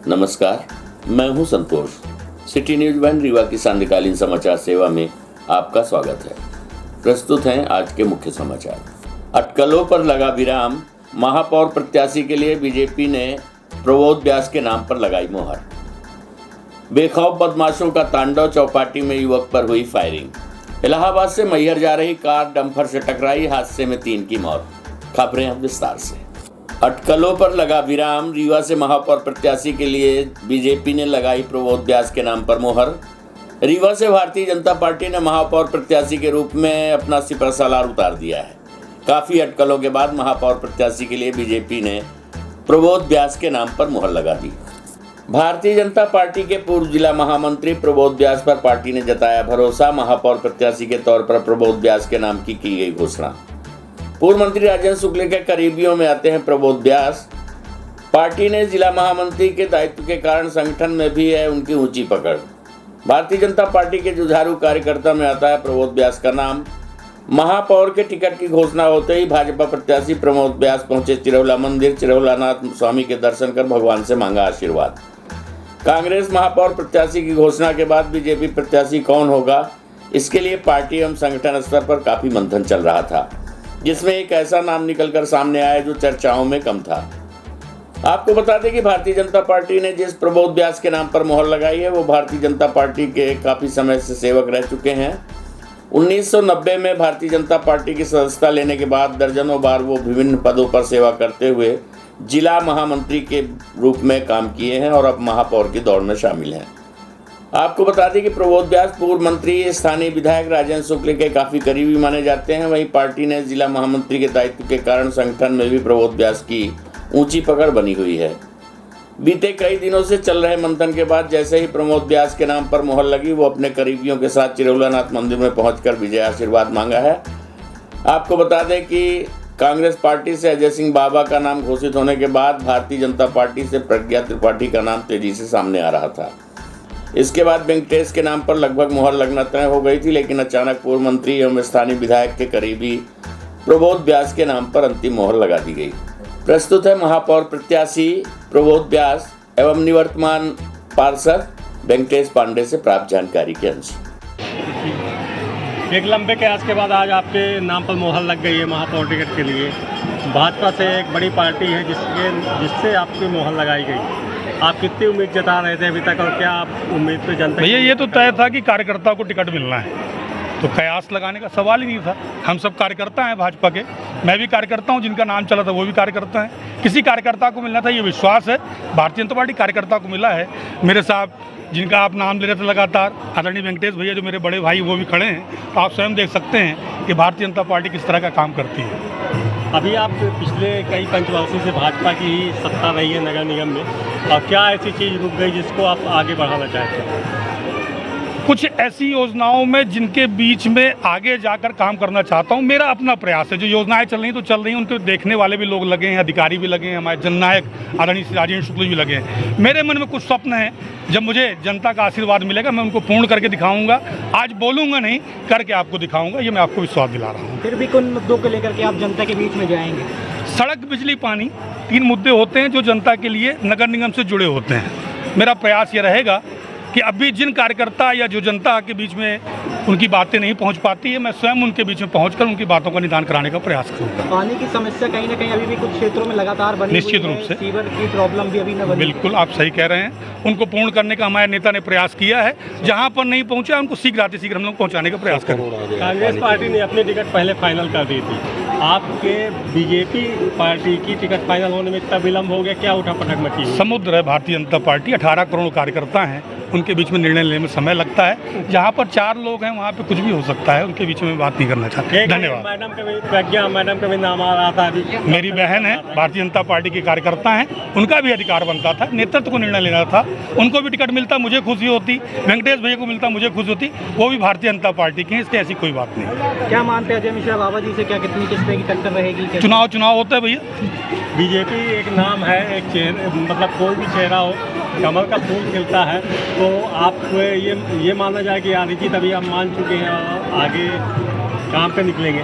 नमस्कार, मैं हूं संतोष। सिटी न्यूज वन रीवा की सांध्यकालीन समाचार सेवा में आपका स्वागत है। प्रस्तुत हैं आज के मुख्य समाचार। अटकलों पर लगा विराम, महापौर प्रत्याशी के लिए बीजेपी ने प्रबोध व्यास के नाम पर लगाई मोहर। बेखौफ बदमाशों का तांडव, चौपाटी में युवक पर हुई फायरिंग। इलाहाबाद से मैहर जा रही कार डंपर से टकराई, हादसे में 3 की मौत। खबरें अब विस्तार से। अटकलों पर लगा विराम, रीवा से महापौर प्रत्याशी के लिए बीजेपी ने लगाई प्रबोध व्यास के नाम पर मोहर। रीवा से भारतीय जनता पार्टी ने महापौर प्रत्याशी के रूप में अपना सिपह सालार उतार दिया है। काफी अटकलों के बाद महापौर प्रत्याशी के लिए बीजेपी ने प्रबोध व्यास के नाम पर मोहर लगा दी। भारतीय जनता पार्टी के पूर्व जिला महामंत्री प्रबोध व्यास पर पार्टी ने जताया भरोसा। महापौर प्रत्याशी के तौर पर प्रबोध व्यास के नाम की गई घोषणा। पूर्व मंत्री राजेंद्र शुक्ल के करीबियों में आते हैं प्रबोध व्यास। पार्टी ने जिला महामंत्री के दायित्व के कारण संगठन में भी है उनकी ऊंची पकड़। भारतीय जनता पार्टी के जुझारू कार्यकर्ता में आता है प्रबोध व्यास का नाम। महापौर के टिकट की घोषणा होते ही भाजपा प्रत्याशी प्रबोध व्यास पहुंचे चिरौला मंदिर। चिरौलानाथ स्वामी के दर्शन कर भगवान से मांगा आशीर्वाद। कांग्रेस महापौर प्रत्याशी की घोषणा के बाद बीजेपी प्रत्याशी कौन होगा, इसके लिए पार्टी एवं संगठन स्तर पर काफी मंथन चल रहा था, जिसमें एक ऐसा नाम निकलकर सामने आया जो चर्चाओं में कम था। आपको बता दें कि भारतीय जनता पार्टी ने जिस प्रबोध व्यास के नाम पर मोहर लगाई है वो भारतीय जनता पार्टी के काफी समय से सेवक रह चुके हैं। 1990 में भारतीय जनता पार्टी की सदस्यता लेने के बाद दर्जनों बार वो विभिन्न पदों पर सेवा करते हुए जिला महामंत्री के रूप में काम किए हैं और अब महापौर की दौड़ में शामिल हैं। आपको बता दें कि प्रबोध व्यास पूर्व मंत्री स्थानीय विधायक राजेंद्र शुक्ल के काफी करीबी माने जाते हैं। वहीं पार्टी ने जिला महामंत्री के दायित्व के कारण संगठन में भी प्रबोध व्यास की ऊंची पकड़ बनी हुई है। बीते कई दिनों से चल रहे मंथन के बाद जैसे ही प्रबोध व्यास के नाम पर मोहर लगी, वो अपने करीबियों के साथ चिरौलानाथ मंदिर में पहुंचकर विजय आशीर्वाद मांगा है। आपको बता दें कि कांग्रेस पार्टी से अजय सिंह बाबा का नाम घोषित होने के बाद भारतीय जनता पार्टी से प्रज्ञा त्रिपाठी का नाम तेजी से सामने आ रहा था। इसके बाद वेंकटेश के नाम पर लगभग मोहर लगना तय हो गई थी, लेकिन अचानक पूर्व मंत्री एवं स्थानीय विधायक के करीबी प्रबोध व्यास के नाम पर अंतिम मोहर लगा दी गई। प्रस्तुत है महापौर प्रत्याशी प्रबोध व्यास एवं निवर्तमान पार्षद वेंकटेश पांडे से प्राप्त जानकारी के अनुसार। एक लंबे प्रयास के बाद आज आपके नाम पर मोहर लग गई है महापौर टिकट के लिए। भाजपा से एक बड़ी पार्टी है जिससे आपकी मोहर लगाई गई। आप कितनी उम्मीद जता रहे थे अभी तक और क्या आप उम्मीद पे जनता? भैया ये तो तय था कि कार्यकर्ता को टिकट मिलना है, तो कयास लगाने का सवाल ही नहीं था। हम सब कार्यकर्ता हैं भाजपा के, मैं भी कार्यकर्ता हूं, जिनका नाम चला था वो भी कार्यकर्ता हैं। किसी कार्यकर्ता को मिलना था, ये विश्वास है भारतीय जनता पार्टी कार्यकर्ता को मिला है। मेरे साथ जिनका आप नाम ले रहे थे लगातार, आदरणीय वेंकटेश भैया जो मेरे बड़े भाई वो भी खड़े हैं। तो आप स्वयं देख सकते हैं कि भारतीय जनता पार्टी किस तरह का काम करती है। अभी आप पिछले कई पंचवर्षों से भाजपा की ही सत्ता रही है नगर निगम में, और क्या ऐसी चीज़ रुक गई जिसको आप आगे बढ़ाना चाहते हैं? कुछ ऐसी योजनाओं में जिनके बीच में आगे जाकर काम करना चाहता हूं। मेरा अपना प्रयास है, जो योजनाएं चल रही हैं तो चल रही हैं, उनको देखने वाले भी लोग लगे हैं, अधिकारी भी लगे हैं, हमारे जननायक आदरणीय राजेंद्र शुक्ल भी लगे हैं। मेरे मन में कुछ स्वप्न हैं, जब मुझे जनता का आशीर्वाद मिलेगा मैं उनको पूर्ण करके दिखाऊंगा। आज बोलूँगा नहीं, करके आपको दिखाऊंगा, ये मैं आपको विश्वास दिला रहा हूँ। फिर भी कौन मुद्दों को लेकर के आप जनता के बीच में जाएंगे? सड़क, बिजली, पानी, 3 मुद्दे होते हैं जो जनता के लिए नगर निगम से जुड़े होते हैं। मेरा प्रयास ये रहेगा कि अभी जिन कार्यकर्ता या जो जनता के बीच में उनकी बातें नहीं पहुंच पाती है, मैं स्वयं उनके बीच में पहुंचकर उनकी बातों का निदान कराने का प्रयास करूंगा। पानी की समस्या कहीं ना कहीं अभी भी कुछ क्षेत्रों में लगातार बनी निश्चित हुई रूप से। सीवर की प्रॉब्लम भी अभी न बनी। बिल्कुल आप सही कह रहे हैं, उनको पूर्ण करने का हमारे नेता ने प्रयास किया है। जहां पर नहीं पहुंचा उनको शीघ्र हम लोग पहुंचाने का प्रयास करेंगे। कांग्रेस पार्टी ने अपनी टिकट पहले फाइनल कर दी थी, आपके बीजेपी पार्टी की टिकट फाइनल होने में इतना विलम्ब हो गया, क्या उठापटक मची? समुद्र है भारतीय जनता पार्टी, 18 करोड़ कार्यकर्ता हैं, उनके बीच में निर्णय लेने में समय लगता है। जहाँ पर 4 लोग हैं वहाँ पे कुछ भी हो सकता है, उनके बीच में बात नहीं करना चाहते। धन्यवाद। मैडम का भी प्रज्ञा मैडम का भी नाम आ रहा था अभी। मेरी बहन है, भारतीय जनता पार्टी के कार्यकर्ता हैं, उनका भी अधिकार बनता था, नेतृत्व को निर्णय लेना था। उनको भी टिकट मिलता मुझे खुशी होती, वेंकटेश भैया को मिलता मुझे खुशी होती, वो भी भारतीय जनता पार्टी के हैं, इसलिए ऐसी कोई बात नहीं। क्या मानते हैं अजय मिश्रा बाबा जी से, क्या कितनी किस तरह की टक्कर रहेगी? चुनाव होता है भैया। बीजेपी एक नाम है, एक चेहरा, मतलब कोई भी चेहरा हो, कमल का फूल खिलता है, तो आप ये माना जाए कि आधी जीत अभी आप मान चुके हैं और आगे काम पे निकलेंगे?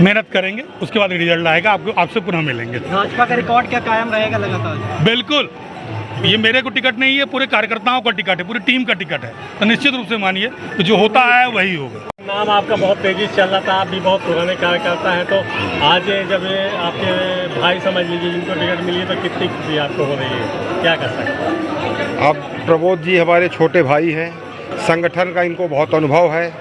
मेहनत करेंगे, उसके बाद रिजल्ट आएगा, आपसे पुनः मिलेंगे। भाजपा का रिकॉर्ड क्या कायम रहेगा लगातार? बिल्कुल, ये मेरे को टिकट नहीं है, पूरे कार्यकर्ताओं का टिकट है, पूरी टीम का टिकट है। तो निश्चित रूप से मानिए तो जो होता है वही होगा। नाम आपका बहुत तेजी से चल रहा था, आप भी बहुत पुराने कार्यकर्ता हैं, तो आज जब ये आपके भाई समझ लीजिए जिनको टिकट मिली है तो कितनी खुशी आपको हो रही है, क्या कर सकते हैं? अब प्रबोध जी हमारे छोटे भाई हैं, संगठन का इनको बहुत अनुभव है।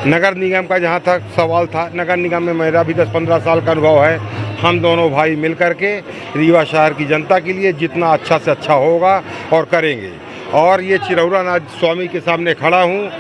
नगर निगम का जहाँ तक सवाल था, नगर निगम में मेरा भी 10-15 साल का अनुभव है। हम दोनों भाई मिल कर के रीवा शहर की जनता के लिए जितना अच्छा से अच्छा होगा और करेंगे। और ये चिरौरा नाथ स्वामी के सामने खड़ा हूँ,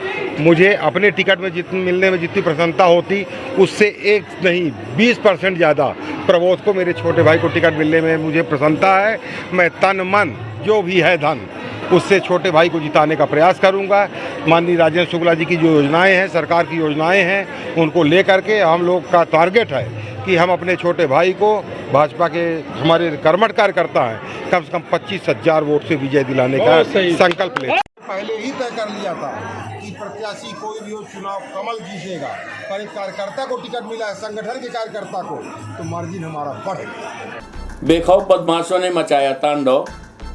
मुझे अपने टिकट में मिलने में जितनी प्रसन्नता होती उससे एक नहीं 20% ज़्यादा प्रबोध को, मेरे छोटे भाई को टिकट मिलने में मुझे प्रसन्नता है। मैं तन मन जो भी है धन उससे छोटे भाई को जिताने का प्रयास करूंगा। माननीय राजेंद्र शुक्ला जी की जो योजनाएं हैं, सरकार की योजनाएं हैं, उनको लेकर के हम लोग का टारगेट है कि हम अपने छोटे भाई को, भाजपा के हमारे कर्मठ कार्यकर्ता हैं, कम से कम 25,000 वोट से विजय दिलाने का संकल्प ले। पहले ही तय कर लिया था कि प्रत्याशी कोई भी हो चुनाव कमल जीतेगा, पर एक कार्यकर्ता को टिकट मिला है, संगठन के कार्यकर्ता को, तो मार्जिन हमारा बढ़ेगा। बेखौफ बदमाशों ने मचाया तांडव,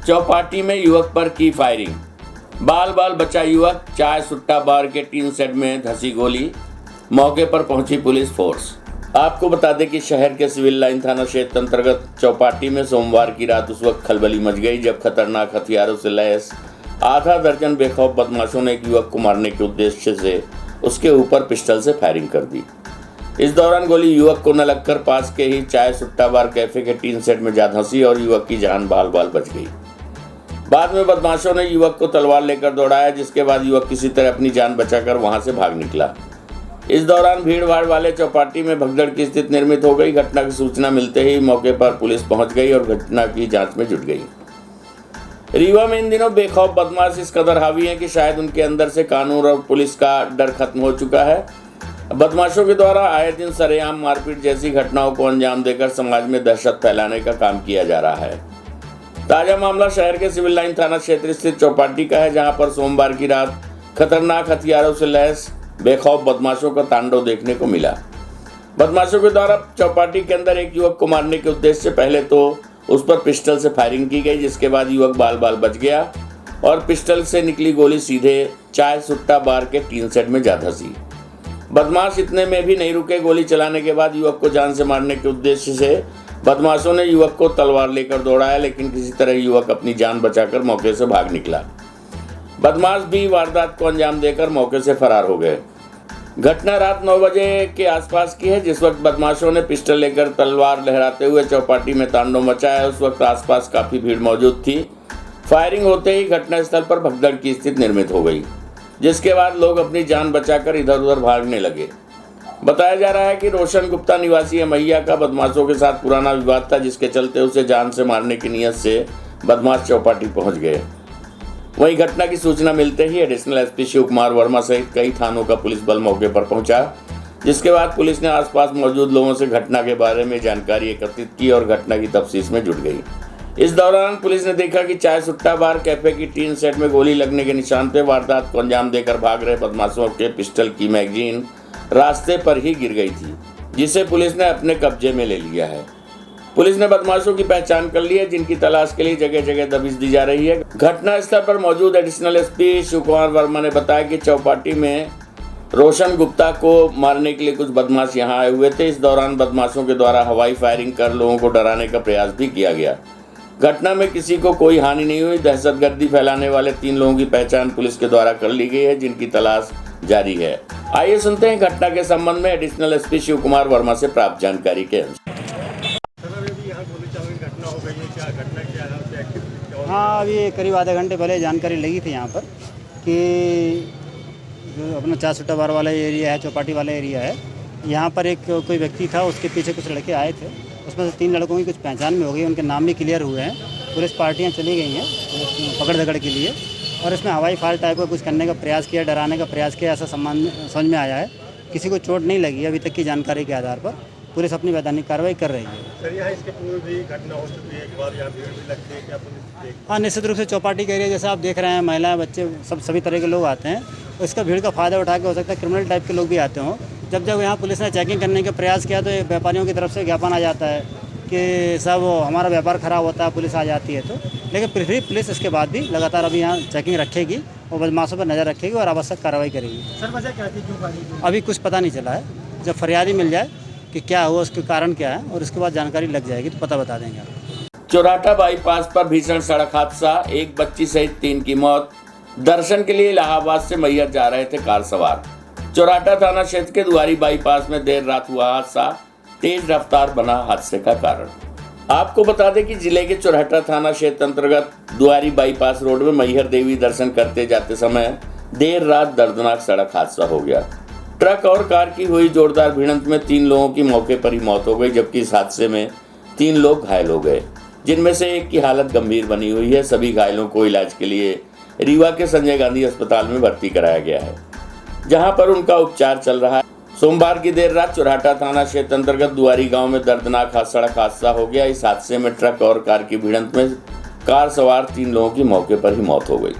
चौपाटी में युवक पर की फायरिंग, बाल बाल बचा युवक, चाय सुट्टा बार के टीन सेट में धंसी गोली, मौके पर पहुंची पुलिस फोर्स। आपको बता दें कि शहर के सिविल लाइन थाना क्षेत्र अंतर्गत चौपाटी में सोमवार की रात उस वक्त खलबली मच गई जब खतरनाक हथियारों से लैस आधा दर्जन बेखौफ बदमाशों ने एक युवक को मारने के उद्देश्य से उसके ऊपर पिस्टल से फायरिंग कर दी। इस दौरान गोली युवक को न लगकर पास के ही चाय सुट्टा बार कैफे के टीन सेट में जा धंसी और युवक की जान बाल बाल बच गई। बाद में बदमाशों ने युवक को तलवार लेकर दौड़ाया, जिसके बाद युवक किसी तरह अपनी जान बचाकर वहां से भाग निकला। इस दौरान भीड़ भाड़ वाले चौपाटी में भगदड़ की स्थिति निर्मित हो गई। घटना की सूचना मिलते ही मौके पर पुलिस पहुंच गई और घटना की जांच में जुट गई। रीवा में इन दिनों बेखौफ बदमाश इस कदर हावी हैं कि शायद उनके अंदर से कानून और पुलिस का डर खत्म हो चुका है। बदमाशों के द्वारा आए दिन सरेआम मारपीट जैसी घटनाओं को अंजाम देकर समाज में दहशत फैलाने का काम किया जा रहा है। ताजा मामला शहर के सिविल लाइन थाना क्षेत्र स्थित चौपाटी का है, जहां पर सोमवार की रात खतरनाक हथियारों से लैस बेखौफ बदमाशों का तांडव देखने को मिला। बदमाशों के द्वारा चौपाटी के अंदर एक युवक को मारने के उद्देश्य से पहले तो उस पर पिस्टल से फायरिंग की गई, जिसके बाद युवक बाल बाल बच गया और पिस्टल से निकली गोली सीधे चाय सुट्टा बार के टीन सेट में जा धंसी। बदमाश इतने में भी नहीं रुके। गोली चलाने के बाद युवक को जान से मारने के उद्देश्य से बदमाशों ने युवक को तलवार लेकर दौड़ाया, लेकिन किसी तरह युवक अपनी जान बचाकर मौके से भाग निकला। बदमाश भी वारदात को अंजाम देकर मौके से फरार हो गए। घटना रात 9 बजे के आसपास की है, जिस वक्त बदमाशों ने पिस्टल लेकर तलवार लहराते हुए चौपाटी में तांडव मचाया। उस वक्त आसपास काफी भीड़ मौजूद थी। फायरिंग होते ही घटनास्थल पर भगदड़ की स्थिति निर्मित हो गई, जिसके बाद लोग अपनी जान बचाकर इधर उधर भागने लगे। बताया जा रहा है कि रोशन गुप्ता निवासी अमैया का बदमाशों के साथ पुराना विवाद था, जिसके चलते उसे जान से मारने की नीयत से बदमाश चौपाटी पहुंच गए। वहीं घटना की सूचना मिलते ही एडिशनल एसपी शिव कुमार वर्मा सहित कई थानों का पुलिस बल मौके पर पहुंचा, जिसके बाद पुलिस ने आसपास मौजूद लोगों से घटना के बारे में जानकारी एकत्रित की और घटना की तफ्तीश में जुट गई। इस दौरान पुलिस ने देखा कि चाय सुट्टा बार कैफे की टीन सेट में गोली लगने के निशान पे वारदात को अंजाम देकर भाग रहे बदमाशों के पिस्टल की मैगजीन रास्ते पर ही गिर गई थी, जिसे पुलिस ने अपने कब्जे में ले लिया है। पुलिस ने बदमाशों की पहचान कर ली है, जिनकी तलाश के लिए जगह जगह दबिश दी जा रही है। घटना स्थल पर मौजूद एडिशनल एसपी शिव कुमार वर्मा ने बताया कि चौपाटी में रोशन गुप्ता को मारने के लिए कुछ बदमाश यहां आए हुए थे। इस दौरान बदमाशों के द्वारा हवाई फायरिंग कर लोगों को डराने का प्रयास भी किया गया। घटना में किसी को कोई हानि नहीं हुई। दहशतगर्दी फैलाने वाले 3 लोगों की पहचान पुलिस के द्वारा कर ली गई है, जिनकी तलाश जारी है। आइए सुनते हैं घटना के संबंध में एडिशनल एसपी शिव कुमार वर्मा से प्राप्त जानकारी के अनुसार। हाँ, अभी करीब आधे घंटे पहले जानकारी लगी थी यहाँ पर कि जो अपना चाय सुट्टा बार वाला एरिया है, चौपाटी वाला एरिया है, यहाँ पर एक कोई व्यक्ति था, उसके पीछे कुछ लड़के आए थे। उसमें से 3 लड़कों की कुछ पहचान में हो गई, उनके नाम भी क्लियर हुए हैं। पुलिस पार्टियाँ चली गई हैं पकड़ दकड़ के लिए, और इसमें हवाई फायर टाइप का कुछ करने का प्रयास किया, डराने का प्रयास किया, ऐसा समझ में आया है। किसी को चोट नहीं लगी अभी तक की जानकारी के आधार पर। पुलिस अपनी वैधानिक कार्रवाई कर रही है। सर, यहाँ इसके पूर्व भी घटना हो चुकी है, एक बार यहाँ भीड़ भी लगती है, क्या पुलिस? हाँ, निश्चित रूप से चौपाटी के एरिया जैसा आप देख रहे हैं, महिलाएं, बच्चे, सभी तरह के लोग आते हैं। इसका भीड़ का फ़ायदा उठा के हो सकता है क्रिमिनल टाइप के लोग भी आते हों। जब यहाँ पुलिस ने चेकिंग करने का प्रयास किया तो व्यापारियों की तरफ से ज्ञापन आ जाता है कि सब हमारा व्यापार खराब होता है, पुलिस आ जाती है तो, लेकिन फिर भी पुलिस इसके बाद भी लगातार अभी यहाँ चेकिंग रखेगी और बदमाशों पर नज़र रखेगी और आवश्यक कार्रवाई करेगी। सर वजह क्या थी, क्यों गाड़ी थी? अभी कुछ पता नहीं चला है, जब फरियादी मिल जाए कि क्या हुआ, उसके कारण क्या है, और उसके बाद जानकारी लग जाएगी तो पता बता देंगे आपको। चौराटा बाईपास पर भीषण सड़क हादसा, एक बच्ची सहित 3 की मौत। दर्शन के लिए इलाहाबाद से मैहर जा रहे थे कार सवार। चौराटा थाना क्षेत्र के दुआरी बाईपास में देर रात हुआ हादसा, तेज रफ्तार बना हादसे का कारण। आपको बता दें कि जिले के चौराटा थाना क्षेत्र अंतर्गत दुआरी बाईपास रोड में मैहर देवी दर्शन करते जाते समय देर रात दर्दनाक सड़क हादसा हो गया। ट्रक और कार की हुई जोरदार भिड़ंत में 3 लोगों की मौके पर ही मौत हो गई, जबकि इस हादसे में 3 लोग घायल हो गए, जिनमें से एक की हालत गंभीर बनी हुई है। सभी घायलों को इलाज के लिए रीवा के संजय गांधी अस्पताल में भर्ती कराया गया है, जहां पर उनका उपचार चल रहा है। सोमवार की देर रात चौराटा थाना क्षेत्र अंतर्गत दुआरी गांव में दर्दनाक सड़क हादसा हो गया। इस हादसे में ट्रक और कार की भिड़ंत में कार सवार 3 लोगों की मौके पर ही मौत हो गई,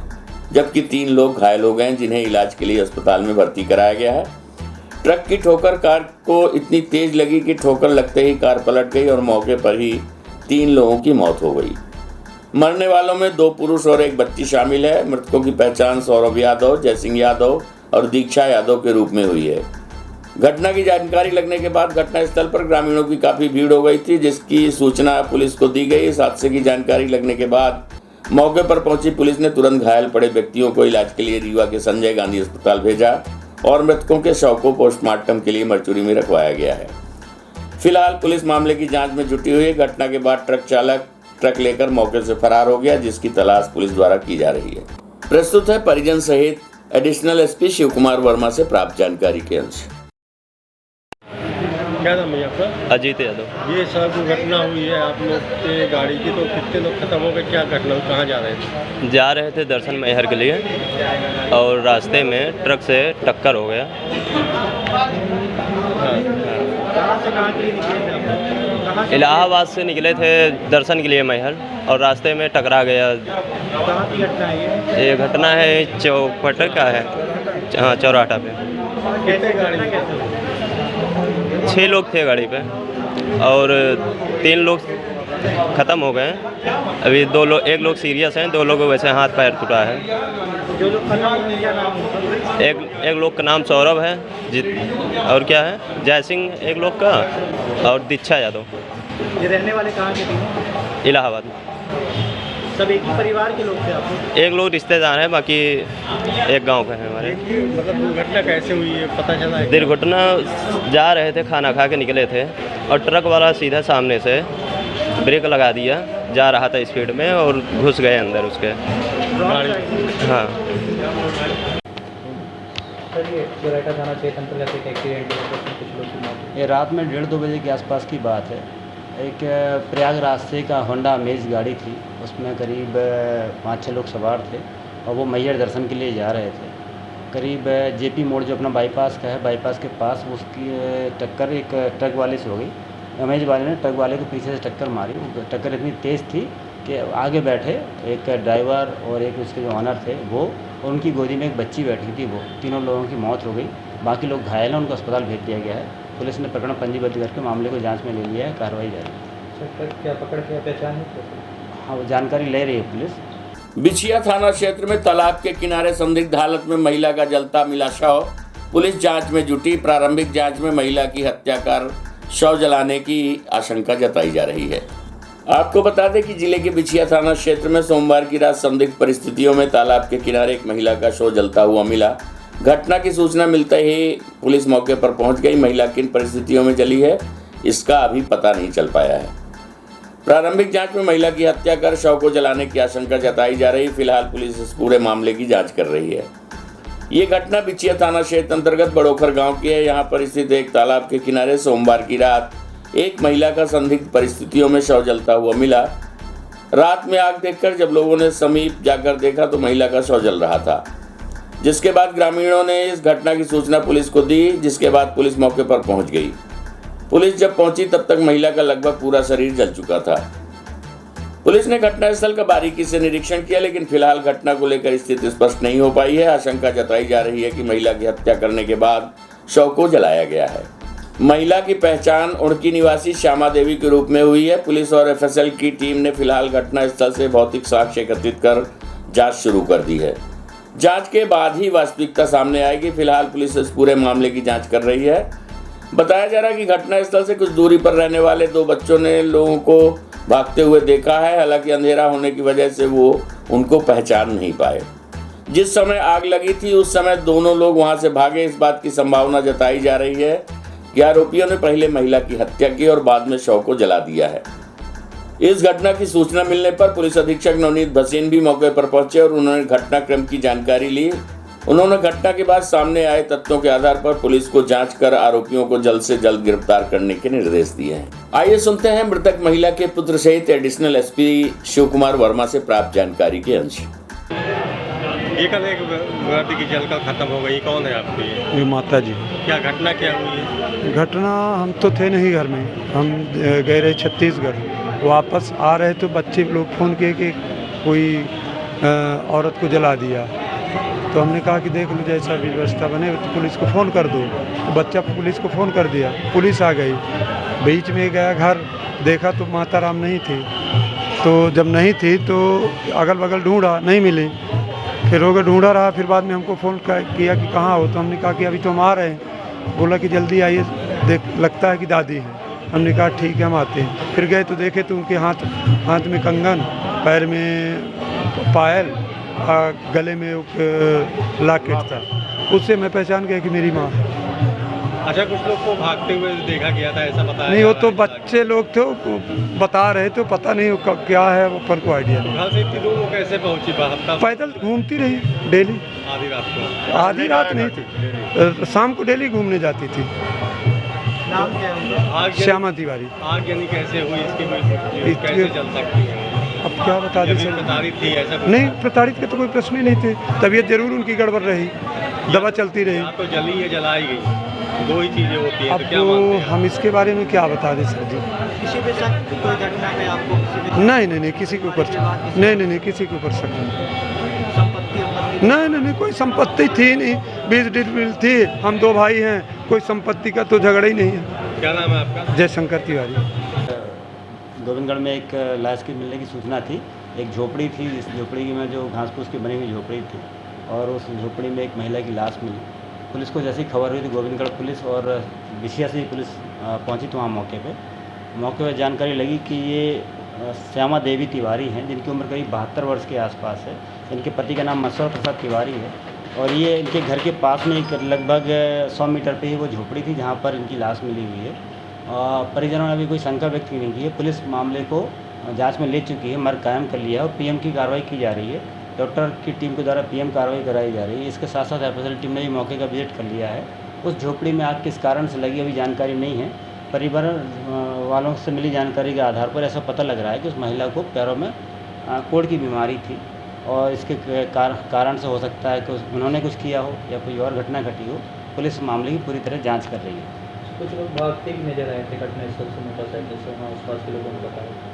जबकि 3 लोग घायल हो गए, जिन्हें इलाज के लिए अस्पताल में भर्ती कराया गया है। ट्रक की ठोकर कार को इतनी तेज लगी कि ठोकर लगते ही कार पलट गई और मौके पर ही 3 लोगों की मौत हो गई। मरने वालों में 2 पुरुष और 1 बच्ची शामिल है। मृतकों की पहचान सौरभ यादव, जयसिंह यादव और दीक्षा यादव के रूप में हुई है। घटना की जानकारी लगने के बाद घटनास्थल पर ग्रामीणों की काफी भीड़ हो गई थी, जिसकी सूचना पुलिस को दी गई। इस हादसे की जानकारी लगने के बाद मौके पर पहुंची पुलिस ने तुरंत घायल पड़े व्यक्तियों को इलाज के लिए रीवा के संजय गांधी अस्पताल भेजा और मृतकों के शव को पोस्टमार्टम के लिए मरचुरी में रखवाया गया है। फिलहाल पुलिस मामले की जांच में जुटी हुई है। घटना के बाद ट्रक चालक ट्रक लेकर मौके से फरार हो गया, जिसकी तलाश पुलिस द्वारा की जा रही है। प्रस्तुत है परिजन सहित एडिशनल एसपी शिव कुमार वर्मा से प्राप्त जानकारी के अंश। क्या नाम है आपका? अजीत यादव। ये सड़क दुर्घटना हुई है आप लोग के गाड़ी की, तो कितने लोग खत्म हो गए, क्या घटना हुई, कहाँ जा रहे थे? जा रहे थे दर्शन मैहर के लिए और रास्ते में ट्रक से टक्कर हो गया। कहाँ से कहाँ के लिए निकले थे आप लोग? कहाँ से इलाहाबाद से निकले थे दर्शन के लिए मैहर और रास्ते में टकरा गया। कहाँ की घटना है ये घटना है चौपट का है, हाँ चौराटा पे। कैसे गाड़ी कैसे? 6 लोग थे गाड़ी पे और 3 लोग ख़त्म हो गए। अभी 1 लोग सीरियस हैं, 2 लोगों वैसे हाथ पैर टूटा है। जो लोग खत्म हुए क्या नाम होगा? एक लोग का नाम सौरभ है, और क्या है जयसिंह एक लोग का, और दीक्षा यादव। ये रहने वाले कहाँ के थे? इलाहाबाद। सब एक ही परिवार के लोग थे आप लोग? एक लोग रिश्तेदार हैं, बाकी एक गांव के हैं हमारे। मतलब दुर्घटना कैसे हुई है पता चला है? दुर्घटना जा रहे थे, खाना खा के निकले थे और ट्रक वाला सीधा सामने से ब्रेक लगा दिया, जा रहा था स्पीड में और घुस गए अंदर उसके। हाँ। चौराटा थाना क्षेत्र अंतर्गत एक एक्सीडेंट हुआ, कुछ लोग की मौत हुई। ये रात में 1:30-2 बजे के आसपास की बात है। एक प्रयागराज से का होंडा अमेज गाड़ी थी, उसमें करीब 5-6 लोग सवार थे और वो मैहर दर्शन के लिए जा रहे थे। करीब जेपी मोड़ जो अपना बाईपास का है, बाईपास के पास उसकी टक्कर एक ट्रक वाले से हो गई। अमेज वाले ने ट्रक वाले को पीछे से टक्कर मारी। वो टक्कर इतनी तेज़ थी कि आगे बैठे एक ड्राइवर और एक उसके जो ऑनर थे वो, और उनकी गोदी में एक बच्ची बैठी थी, वो तीनों लोगों की मौत हो गई। बाकी लोग घायल हैं, उनको अस्पताल भेज दिया गया है। पुलिस ने प्रकरण पंजीबद्ध करके मामले को जांच में ले लिया है, कार्रवाई जारी है। क्या पकड़ के पहचान है? हाँ, वो जानकारी ले रही है पुलिस। बिछिया थाना क्षेत्र में तालाब के किनारे संदिग्ध हालत में महिला का जलता मिला शव। पुलिस जांच में जुटी। प्रारंभिक जांच में महिला की हत्या कर शव जलाने की आशंका जताई जा रही है। आपको बता दें कि जिले के बिछिया थाना क्षेत्र में सोमवार की रात संदिग्ध परिस्थितियों में तालाब के किनारे एक महिला का शव जलता हुआ मिला। घटना की सूचना मिलते ही पुलिस मौके पर पहुंच गई। महिला किन परिस्थितियों में जली है, इसका अभी पता नहीं चल पाया है। प्रारंभिक जांच में महिला की हत्या कर शव को जलाने की आशंका जताई जा रही। फिलहाल पुलिस इस पूरे मामले की जांच कर रही है। ये घटना बिछिया थाना क्षेत्र अंतर्गत बड़ोखर गांव की है। यहाँ पर स्थित एक तालाब के किनारे सोमवार की रात एक महिला का संदिग्ध परिस्थितियों में शव जलता हुआ मिला। रात में आग देखकर जब लोगों ने समीप जाकर देखा तो महिला का शव जल रहा था, जिसके बाद ग्रामीणों ने इस घटना की सूचना पुलिस को दी, जिसके बाद पुलिस मौके पर पहुंच गई। पुलिस जब पहुंची तब तक महिला का लगभग पूरा शरीर जल चुका था। पुलिस ने घटनास्थल का बारीकी से निरीक्षण किया, लेकिन फिलहाल घटना को लेकर स्थिति स्पष्ट नहीं हो पाई है। आशंका जताई जा रही है कि महिला की हत्या करने के बाद शव को जलाया गया है। महिला की पहचान उड़की निवासी श्यामा देवी के रूप में हुई है। पुलिस और एफएसएल की टीम ने फिलहाल घटनास्थल से भौतिक साक्ष्य एकत्रित कर जांच शुरू कर दी है। जांच के बाद ही वास्तविकता सामने आएगी। फिलहाल पुलिस इस पूरे मामले की जांच कर रही है। बताया जा रहा है कि घटनास्थल से कुछ दूरी पर रहने वाले दो बच्चों ने लोगों को भागते हुए देखा है। हालांकि अंधेरा होने की वजह से वो उनको पहचान नहीं पाए। जिस समय आग लगी थी उस समय दोनों लोग वहां से भागे। इस बात की संभावना जताई जा रही है कि आरोपियों ने पहले महिला की हत्या की और बाद में शव को जला दिया है। इस घटना की सूचना मिलने पर पुलिस अधीक्षक नवनीत भसीन भी मौके पर पहुंचे और उन्होंने घटनाक्रम की जानकारी ली। उन्होंने घटना के बाद सामने आए तथ्यों के आधार पर पुलिस को जांच कर आरोपियों को जल्द से जल्द गिरफ्तार करने के निर्देश दिए हैं। आइए सुनते हैं मृतक महिला के पुत्र सहित एडिशनल एसपी शिव कुमार वर्मा से प्राप्त जानकारी के अंश। ये कल एक व्यक्ति की जलकर खत्म हो गई, कौन है आपकी? ये माता जी। क्या घटना क्या हुई है? घटना, हम तो थे नहीं घर में, हम गए रहे छत्तीसगढ़। वापस आ रहे तो बच्चे लोग फ़ोन किए कि कोई औरत को जला दिया। तो हमने कहा कि देख लो जैसा भी व्यवस्था बने तो पुलिस को फ़ोन कर दो। तो बच्चा पुलिस को फ़ोन कर दिया, पुलिस आ गई। बीच में गया घर, देखा तो माता राम नहीं थी। तो जब नहीं थी तो अगल बगल ढूंढा, नहीं मिली। फिर होकर ढूंढा रहा, फिर बाद में हमको फ़ोन किया कि कहाँ हो। तो हमने कहा कि अभी तो हम आ रहे हैं। बोला कि जल्दी आइए, देख लगता है कि दादी है। हमने कहा ठीक है हम आते हैं। फिर गए तो देखे तो उनके हाथ में कंगन, पैर में पायल, गले में लॉकेट था। उससे मैं पहचान गया कि मेरी माँ है। अच्छा, कुछ लोग को भागते हुए देखा गया था, ऐसा बताया? नहीं, वो तो बच्चे लोग थे, बता रहे थे, पता नहीं क्या है वो, पर को आइडिया नहीं। घर से इतनी दूर वो कैसे पहुंची? पैदल घूमती रही डेली। आधी रात को? आधी रात नहीं थी, शाम को डेली घूमने जाती थी। नाम क्या है? श्यामा तिवारी। आग यानी कैसे हुई, इसकी कैसे जल सकती है? अब क्या बता दें सर, प्रताड़ित थी ऐसा? नहीं, प्रताड़ित के तो कोई प्रश्न ही नहीं थे। तबीयत जरूर उनकी गड़बड़ रही, दवा चलती रही। तो जली या जलाई गई, दो ही चीजें होती हैं। अब तो क्या मानते हैं? हम इसके बारे में क्या बता दें सर जी। किसी भी शक कोई घटना में आपको नहीं, किसी के ऊपर नहीं, किसी के ऊपर शक नहीं। संपत्ति नहीं, कोई संपत्ति थी नहीं। 20 डिसमिल थी, हम दो भाई हैं, कोई संपत्ति का तो झगड़ा ही नहीं है। क्या नाम है आपका? जयशंकर तिवारी। गोविंदगढ़ में एक लाश की मिलने की सूचना थी। एक झोपड़ी थी, इस झोपड़ी में जो घास फूस की बनी हुई झोपड़ी थी और उस झोपड़ी में एक महिला की लाश मिली। पुलिस को जैसी खबर हुई थी, गोविंदगढ़ पुलिस और विशिया से ही पुलिस पहुंची तो वहाँ मौके पे जानकारी लगी कि ये श्यामा देवी तिवारी हैं, जिनकी उम्र करीब 72 वर्ष के आसपास है। इनके पति का नाम मसवर प्रसाद तिवारी है और ये इनके घर के पास में लगभग 100 मीटर पे ही वो झोपड़ी थी जहाँ पर इनकी लाश मिली हुई है। परिजनों ने अभी कोई शंका व्यक्त नहीं की है। पुलिस मामले को जांच में ले चुकी है, मर्ग कायम कर लिया है और पीएम की कार्रवाई की जा रही है। डॉक्टर की टीम के द्वारा पीएम कार्रवाई कराई जा रही है। इसके साथ साथ एफएसएल टीम ने भी मौके का विजिट कर लिया है। उस झोपड़ी में आग किस कारण से लगी अभी जानकारी नहीं है। परिवार वालों से मिली जानकारी के आधार पर ऐसा पता लग रहा है कि उस महिला को पैरों में कोढ़ की बीमारी थी और इसके कारण से हो सकता है कि उन्होंने कुछ किया हो या कोई और घटना घटी हो। पुलिस मामले की पूरी तरह जाँच कर रही है। कुछ लोग भागते भी नजर आए थे घटनास्थल से, मोटरसाइकिल से, वहाँ आसपास के लोगों ने बताया।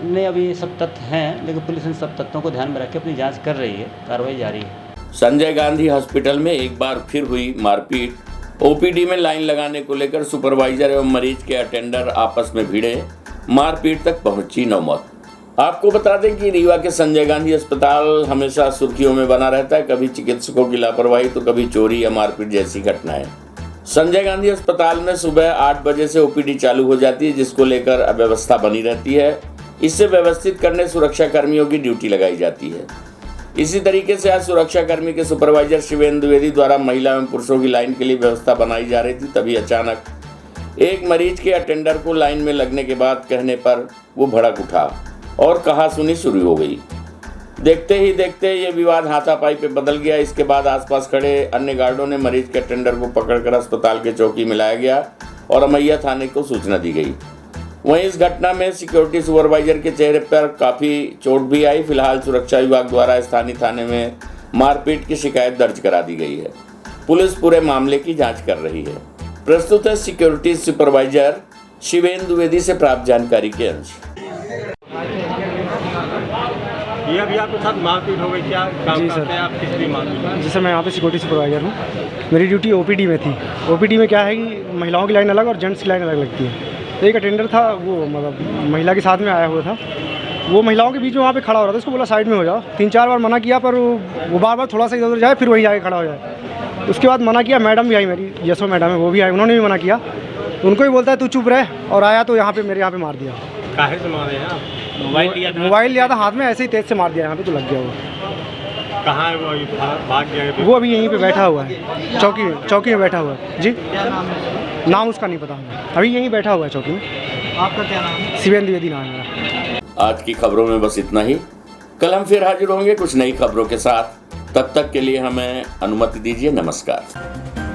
नहीं, अभी ये सब तथ्य हैं, लेकिन पुलिस इन सब तथ्यों को ध्यान में रख के अपनी जांच कर रही है, कार्रवाई जारी है। संजय गांधी हॉस्पिटल में एक बार फिर हुई मारपीट। ओपीडी में लाइन लगाने को लेकर सुपरवाइजर एवं मरीज के अटेंडर आपस में भिड़े, मारपीट तक पहुंची नौबत। आपको बता दें कि रीवा के संजय गांधी अस्पताल हमेशा सुर्खियों में बना रहता है। कभी चिकित्सकों की लापरवाही तो कभी चोरी या मारपीट जैसी घटनाएं। संजय गांधी अस्पताल में सुबह 8 बजे से ओपीडी चालू हो जाती है, जिसको लेकर अव्यवस्था बनी रहती है। इससे व्यवस्थित करने सुरक्षा कर्मियों की ड्यूटी लगाई जाती है। इसी तरीके से आज सुरक्षा कर्मी के सुपरवाइजर शिवेंद्र द्विवेदी द्वारा महिला एवं पुरुषों की लाइन के लिए व्यवस्था बनाई जा रही थी। तभी अचानक एक मरीज के अटेंडर को लाइन में लगने के बाद कहने पर वो भड़क उठा और कहासुनी शुरू हो गई। देखते ही देखते ये विवाद हाथापाई पे बदल गया। इसके बाद आसपास खड़े अन्य गार्डों ने मरीज के अटेंडर को पकड़कर अस्पताल के चौकी में लाया गया और अमैया थाने को सूचना दी गई। वहीं इस घटना में सिक्योरिटी सुपरवाइजर के चेहरे पर काफ़ी चोट भी आई। फिलहाल सुरक्षा विभाग द्वारा स्थानीय थाने में मारपीट की शिकायत दर्ज करा दी गई है। पुलिस पूरे मामले की जांच कर रही है। प्रस्तुत है सिक्योरिटी सुपरवाइजर शिवेंद्र द्विवेदी से प्राप्त जानकारी के अंश। ये अभी आपके साथ मारपीट हो गई, क्या काम जी करते सर। हैं आप, किस लिए मारपीट? जी सर, मैं यहाँ पे सिक्योरिटी सुपरवाइज़र हूँ। मेरी ड्यूटी ओपीडी में थी। ओपीडी में क्या है कि महिलाओं की लाइन अलग और जेंट्स की लाइन अलग लगती है। तो एक अटेंडर था, वो मतलब महिला के साथ में आया हुआ था, वो महिलाओं के बीच में वहाँ पे खड़ा हो रहा था। उसको बोला साइड में हो जाओ, 3-4 बार मना किया, पर वो बार-बार थोड़ा सा इधर-उधर जाए, फिर वहीं आके खड़ा हो जाए। उसके बाद मना किया, मैडम भी आई, मेरी यशो मैडम है, वो भी आई, उन्होंने भी मना किया। उनको भी बोलता है तू चुप रह, और आया तो यहाँ पे मेरे यहाँ पे मार दिया। काहे से मारे हैं आप? मोबाइल लिया था हाथ में, ऐसे ही तेज से मार दिया, यहाँ पे तो लग गया वो। कहाँ है वो? अभी भाग गया है? वो अभी यहीं पे बैठा हुआ है, चौकी में बैठा हुआ है। जी, नाम उसका नहीं पता हमें, अभी यहीं बैठा हुआ है चौकी में। आपका क्या नाम है? शिवेंद्र द्विवेदी नाम है मेरा। आज की खबरों में बस इतना ही। कल हम फिर हाजिर होंगे कुछ नई खबरों के साथ। तब तक के लिए हमें अनुमति दीजिए। नमस्कार।